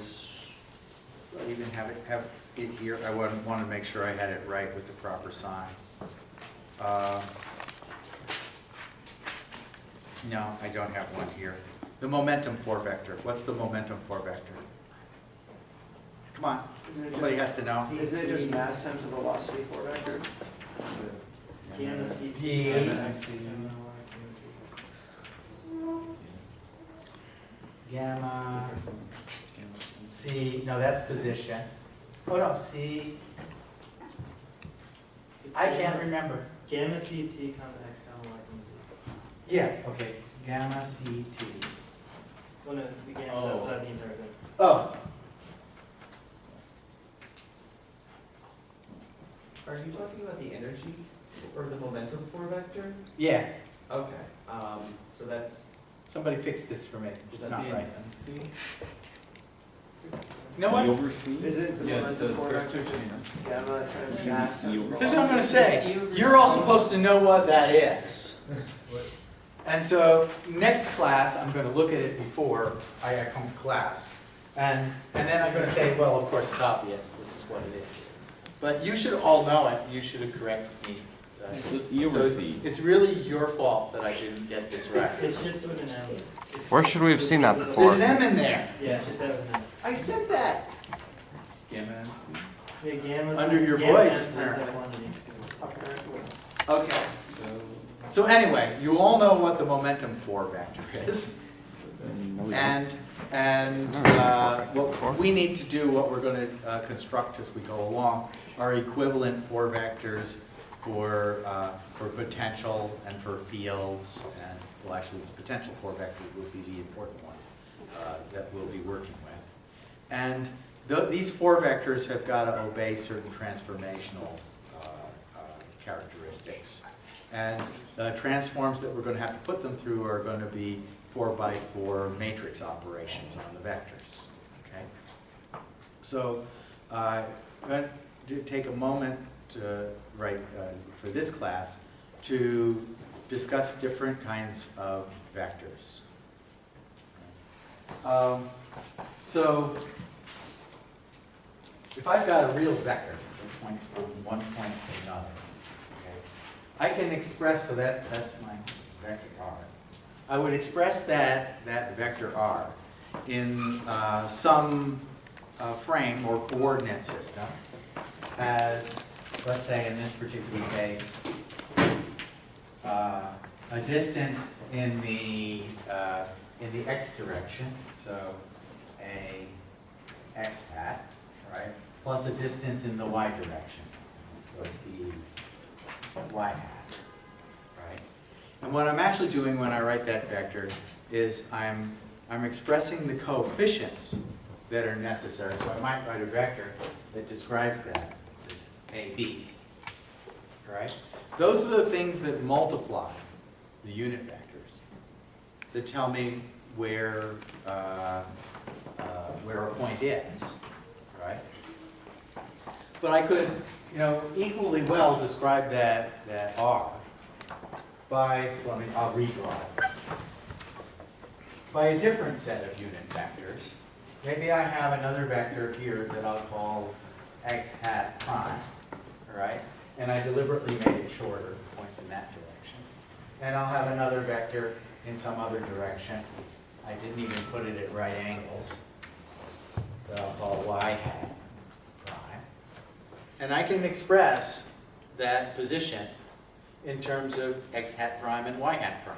is, I even have it here, I want to make sure I had it right with the proper sign. No, I don't have one here. The momentum 4 vector, what's the momentum 4 vector? Come on, somebody has to know. Isn't it just mass times the velocity 4 vector? Gamma CT. P. Gamma C, no, that's position. Oh no, C, I can't remember. Gamma CT, comma X, comma Y, comma Z. Yeah, okay, gamma CT. Well, no, the gamma's outside the entire thing. Oh, Are you talking about the energy or the momentum 4 vector? yeah, Okay, so that's. somebody fix this for me, it's Would not that be an right. MC? You know what? Is it the momentum 4 vector just gamma times mass times velocity? This is what I'm gonna say, you're all supposed to know what that is. And so, next class, I'm gonna look at it before I come to class. And then I'm gonna say, well, of course, it's obvious, this is what it is. But you should all know it, you should have corrected me. Just E over So C. it's really your fault that I didn't get this right. It's just with an M. Where should we have seen that before? There's an M in there. Yeah, it's just that with an M. I said that. Gamma MC. Yeah, gamma. Under times your gamma voice, M times apparently. F1 and H2. Apparently. Okay, So. so anyway, you all know what the momentum 4 vector is. No, we don't. And what we need to do, what we're going to construct as we go along, are equivalent 4 vectors for potential and for fields. And well, actually, the potential 4 vector will be the important one that we'll be working with. And these 4 vectors have got to obey certain transformational characteristics. And the transforms that we're going to have to put them through are going to be 4x4 matrix operations on the vectors. Okay. So I'm going to take a moment to for this class to discuss different kinds of vectors. So if I've got a real vector that points from one point to another, okay, I can express, so that's my vector R. I would express that vector R in some frame or coordinate system as, let's say in this particular case, a distance in the x direction, so a x hat, right, plus a distance in the y direction, so the y hat. And what I'm actually doing when I write that vector is I'm expressing the coefficients that are necessary. So I might write a vector that describes that as AB. Right? Those are the things that multiply the unit vectors, that tell me where a point is. Right? But I could, equally well describe that R so I'll redraw it. By a different set of unit vectors. Maybe I have another vector here that I'll call x hat prime, all right? And I deliberately made it shorter, points in that direction. And I'll have another vector in some other direction. I didn't even put it at right angles. That I'll call y hat prime. And I can express that position in terms of x hat prime and y hat prime.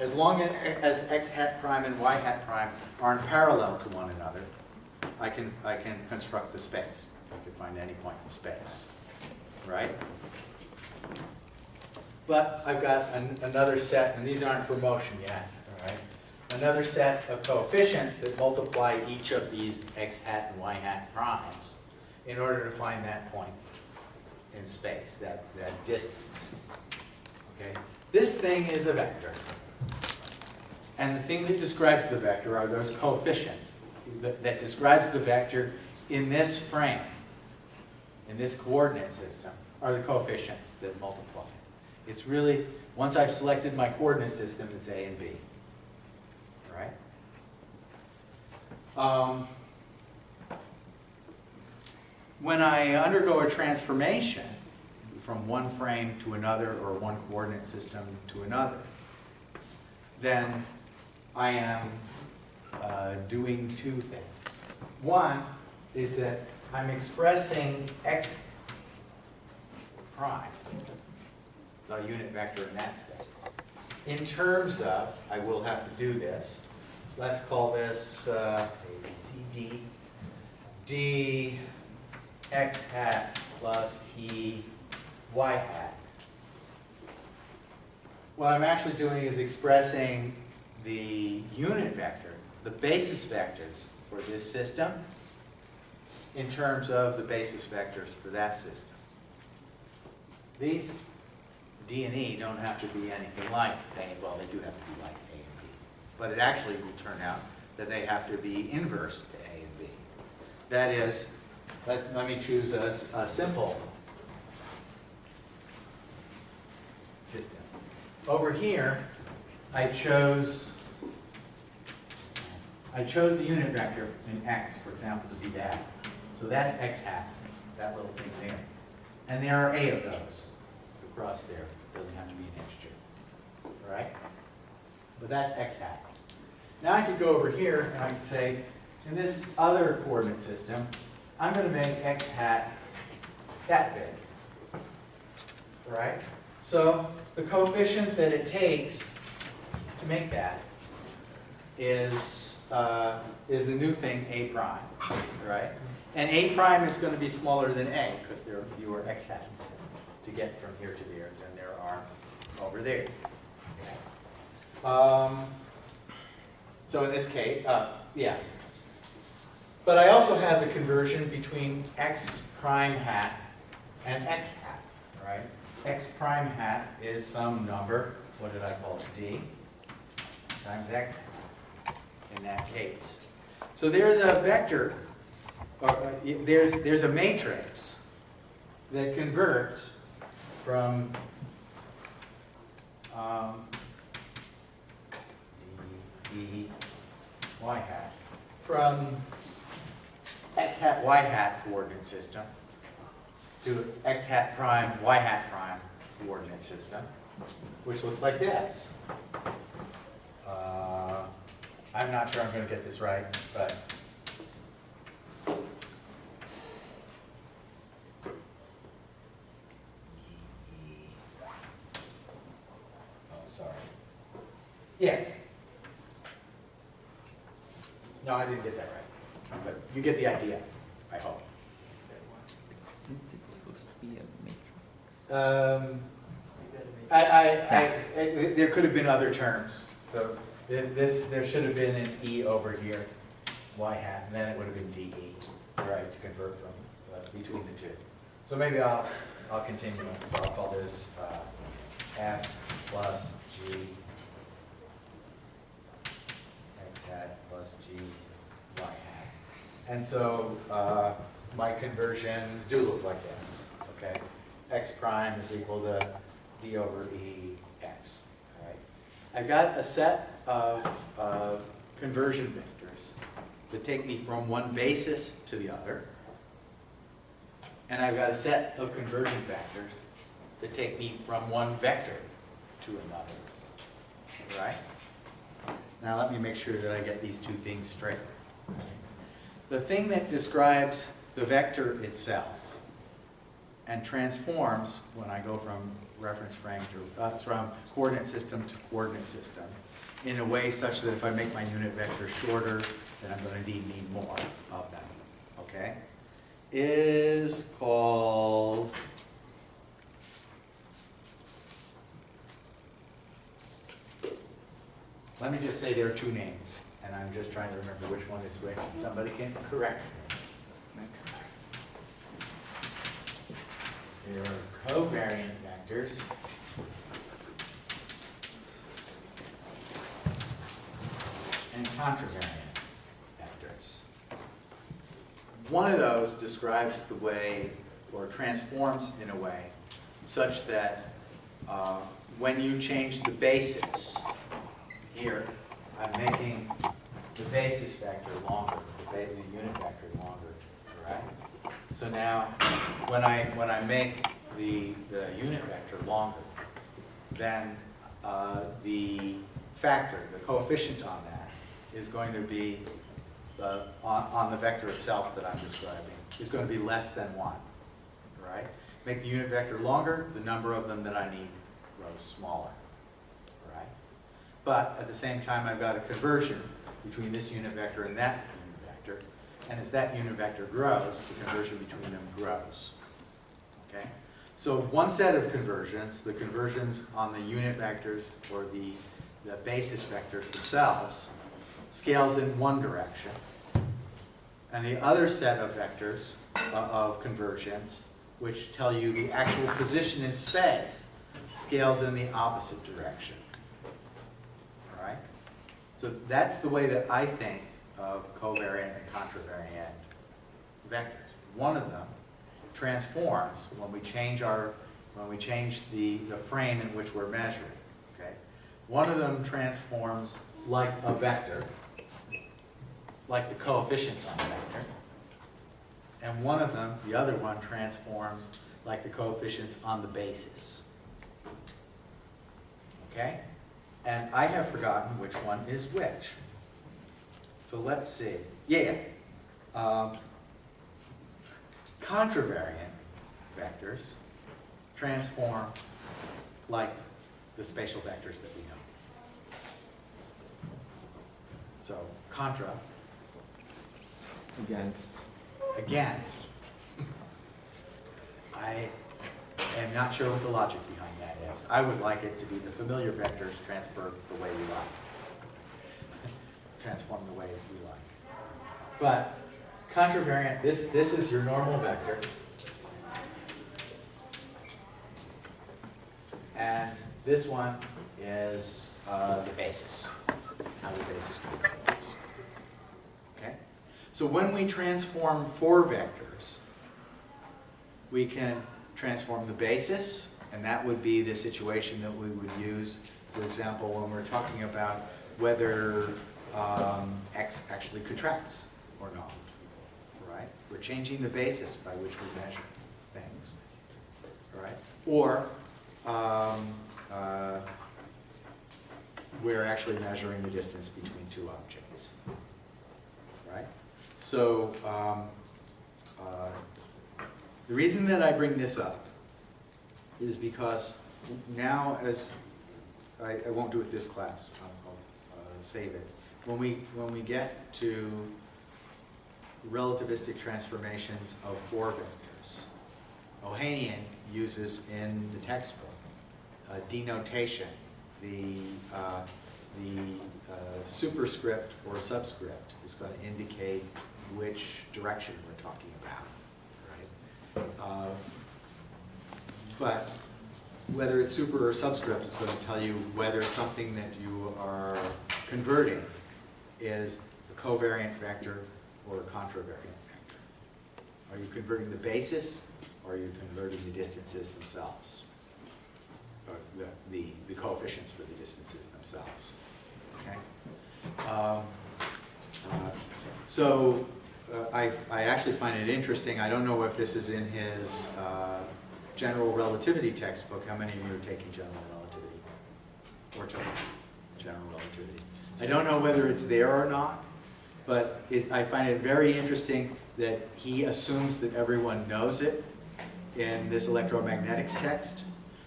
As long as x hat prime and y hat prime aren't parallel to one another, I can construct the space. I can find any point in space, right? But I've got another set, and these aren't for motion yet, all right? Another set of coefficients that multiply each of these x hat and y hat primes in order to find that point in space, that distance. Okay? This thing is a vector. And the thing that describes the vector are those coefficients that describes the vector in this frame, in this coordinate system, are the coefficients that multiply. It's really, once I've selected my coordinate system, it's A and B. All right? when I undergo a transformation from one frame to another or one coordinate system to another, then I am doing two things. One is that I'm expressing x prime, the unit vector in that space, in terms of, I will have to do this, let's call this A, B, C, D, D x hat plus E y hat. What I'm actually doing is expressing the unit vector, the basis vectors for this system, in terms of the basis vectors for that system. These D and E don't have to be anything like A, well, they do have to be like A and B, but it actually will turn out that they have to be inverse to A and B. That is, let me choose a simple system. Over here, I chose the unit vector in X, for example, to be that. So that's X hat, that little thing there. And there are A of those across there. Doesn't have to be an integer, right? But that's X hat. Now I could go over here and I could say, in this other coordinate system, I'm going to make X hat that big, right? So the coefficient that it takes to make that is the new thing, A prime, right? And A prime is going to be smaller than A because there are fewer X hats to get from here to there than there are over there. So in this case, yeah. But I also have the conversion between X prime hat and X hat, right? X prime hat is some number, what did I call it, D, times X hat in that case. So there's a vector, or there's a matrix that converts from D, Y hat, from X hat, Y hat coordinate system to X hat prime, Y hat prime coordinate system, which looks like this. I'm not sure I'm going to get this right, but sorry. Yeah. No, I didn't get that right. But you get the idea, I hope. Isn't it supposed to be a matrix? There could have been other terms. So there should have been an E over here, Y hat, and then it would have been DE, right, to convert from between the two. So maybe I'll continue. So I'll call this F plus G X hat plus G Y hat. And so my conversions do look like this, okay? X prime is equal to D over E X, all right? I've got a set of conversion vectors that take me from one basis to the other. And I've got a set of conversion vectors that take me from one vector to another, right? Now let me make sure that I get these two things straight. The thing that describes the vector itself and transforms when I go from reference frame to, from coordinate system to coordinate system in a way such that if I make my unit vector shorter, then I'm going to need more of them, okay? Is called let me just say there are two names, and I'm just trying to remember which one is which. Somebody can correct me. There are covariant vectors and contravariant vectors. One of those describes the way, or transforms in a way, such that when you change the basis, here I'm making the basis vector longer, the unit vector longer, right? So now, when I make the unit vector longer, then the factor, the coefficient on that, is going to be, on the vector itself that I'm describing, is going to be less than 1, right? Make the unit vector longer, the number of them that I need grows smaller, right? But at the same time, I've got a conversion between this unit vector and that unit vector, and as that unit vector grows, the conversion between them grows, okay? So one set of conversions, the conversions on the unit vectors or the basis vectors themselves, scales in one direction. And the other set of vectors, of conversions, which tell you the actual position in space, scales in the opposite direction. All right? So that's the way that I think of covariant and contravariant vectors. One of them transforms when we change the frame in which we're measuring. Okay? One of them transforms like a vector, like the coefficients on a vector. And one of them, the other one, transforms like the coefficients on the basis. Okay? And I have forgotten which one is which. So let's see. Yeah. Contravariant vectors transform like the spatial vectors that we know. So contra, against. I am not sure what the logic behind that is. I would like it to be the familiar vectors transfer the way we like. Transform the way we like. But contravariant, this is your normal vector. And this one is the basis, how the basis transforms. Okay? So when we transform 4 vectors, we can transform the basis, and that would be the situation that we would use, for example, when we're talking about whether x actually contracts or not, right? We're changing the basis by which we measure things, right? Or we're actually measuring the distance between 2 objects, right? So the reason that I bring this up is because now, as I won't do it this class, I'll save it. When we get to relativistic transformations of 4 vectors, Ohanian uses in the textbook a denotation, the superscript or subscript is going to indicate which direction we're talking about, right? But whether it's super or subscript is going to tell you whether something that you are converting is a covariant vector or a contravariant vector. Are you converting the basis, or are you converting the distances themselves? Or the coefficients for the distances themselves, okay? I actually find it interesting. I don't know if this is in his general relativity textbook. How many of you are taking general relativity? Or general relativity? I don't know whether it's there or not, but I find it very interesting that he assumes that everyone knows it in this electromagnetics text.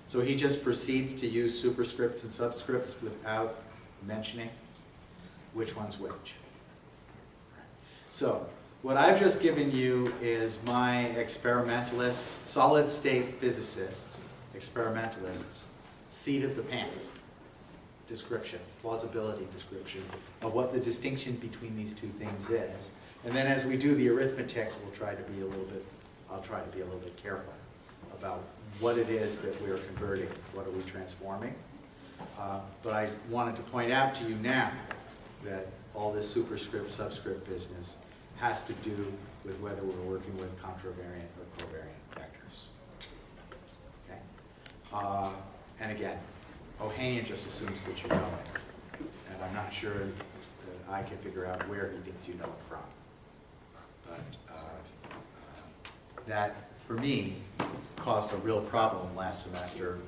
So he just proceeds to use superscripts and subscripts without mentioning which one's which. So what I've just given you is my experimentalists, solid state physicists, experimentalists, seat of the pants description, plausibility description of what the distinction between these 2 things is. And then as we do the arithmetic, I'll try to be a little bit careful about what it is that we're converting, what are we transforming. But I wanted to point out to you now that all this superscript, subscript business has to do with whether we're working with contravariant or covariant vectors. Okay? And again, Ohanian just assumes that you know it. And I'm not sure that I can figure out where he thinks you know it from. But that, for me, caused a real problem last semester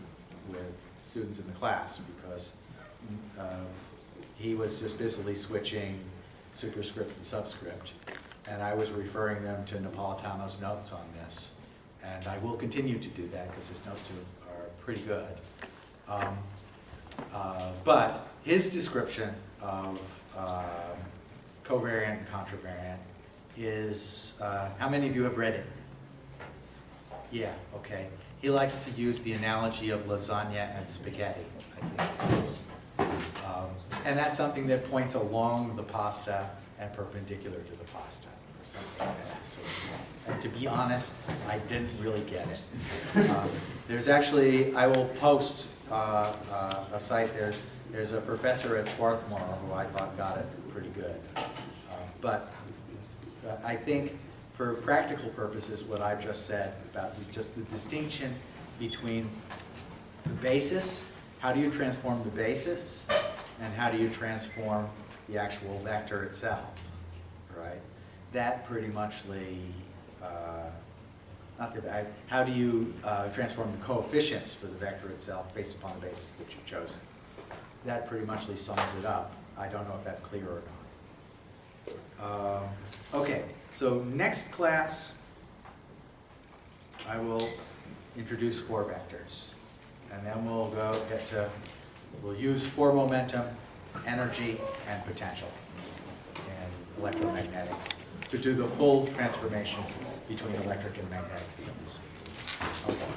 with students in the class, because he was just busily switching superscript and subscript, and I was referring them to Napolitano's notes on this, and I will continue to do that because his notes are pretty good. But his description of covariant and contravariant is, how many of you have read it? Yeah, okay. He likes to use the analogy of lasagna and spaghetti, I think it is. And that's something that points along the pasta and perpendicular to the pasta, or something like that. So, and to be honest, I didn't really get it. There's actually, I will post a site, there's a professor at Swarthmore who I thought got it pretty good. But I think for practical purposes, what I've just said about just the distinction between the basis, how do you transform the basis, and how do you transform the actual vector itself, right? That pretty muchly, how do you transform the coefficients for the vector itself based upon the basis that you've chosen? That pretty muchly sums it up. I don't know if that's clear or not. Okay, so next class, I will introduce 4 vectors. And then we'll we'll use 4 momentum, energy, and potential in electromagnetics to do the full transformations between electric and magnetic fields. Okay.